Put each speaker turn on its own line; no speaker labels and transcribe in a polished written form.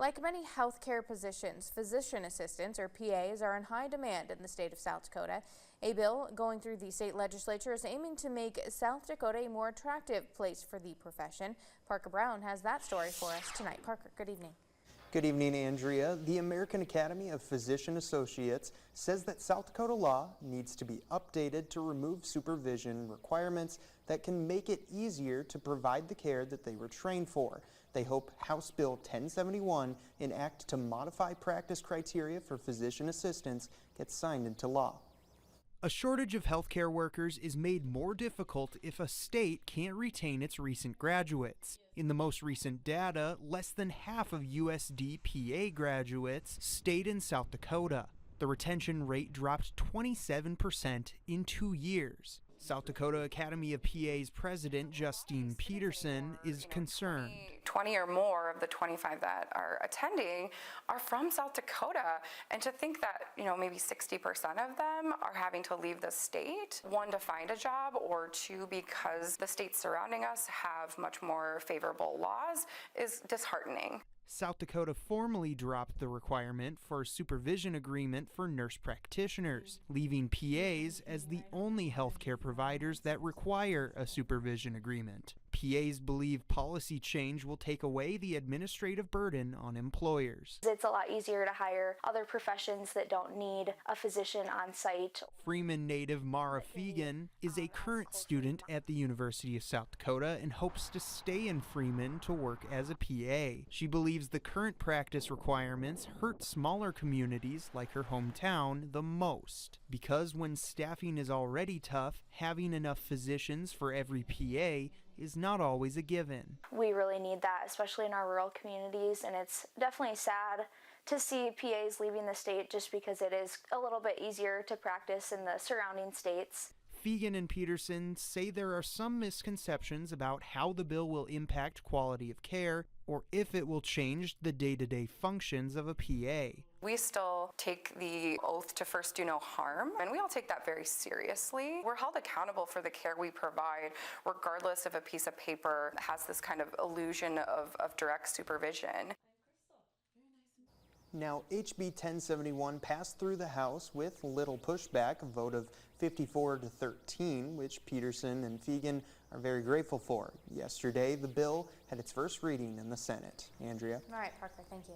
Like many healthcare positions, physician assistants, or PAs, are in high demand in the state of South Dakota. A bill going through the state legislature is aiming to make South Dakota a more attractive place for the profession. Parker Brown has that story for us tonight. Parker, good evening.
Good evening, Andrea. The American Academy of Physician Associates says that South Dakota law needs to be updated to remove supervision requirements that can make it easier to provide the care that they were trained for. They hope House Bill 1071, an act to modify practice criteria for physician assistants, gets signed into law.
A shortage of healthcare workers is made more difficult if a state can't retain its recent graduates. In the most recent data, less than half of USD-PA graduates stayed in South Dakota. The retention rate dropped 27% in 2 years. South Dakota Academy of PA's president, Justine Peterson, is concerned.
20 or more of the 25 that are attending are from South Dakota, and to think that maybe 60% of them are having to leave the state, one, to find a job, or two, because the states surrounding us have much more favorable laws, is disheartening.
South Dakota formally dropped the requirement for a supervision agreement for nurse practitioners, leaving PAs as the only healthcare providers that require a supervision agreement. PAs believe policy change will take away the administrative burden on employers.
It's a lot easier to hire other professions that don't need a physician on site.
Freeman native Mara Fegan is a current student at the University of South Dakota and hopes to stay in Freeman to work as a PA. She believes the current practice requirements hurt smaller communities like her hometown the most, because when staffing is already tough, having enough physicians for every PA is not always a given.
We really need that, especially in our rural communities, and it's definitely sad to see PAs leaving the state just because it is a little bit easier to practice in the surrounding states.
Fegan and Peterson say there are some misconceptions about how the bill will impact quality of care or if it will change the day-to-day functions of a PA.
We still take the oath to first do no harm, and we all take that very seriously. We're held accountable for the care we provide, regardless if a piece of paper has this kind of illusion of direct supervision.
Now, HB 1071 passed through the House with little pushback, a vote of 54-13, which Peterson and Fegan are very grateful for. Yesterday, the bill had its first reading in the Senate. Andrea?
All right, Parker, thank you.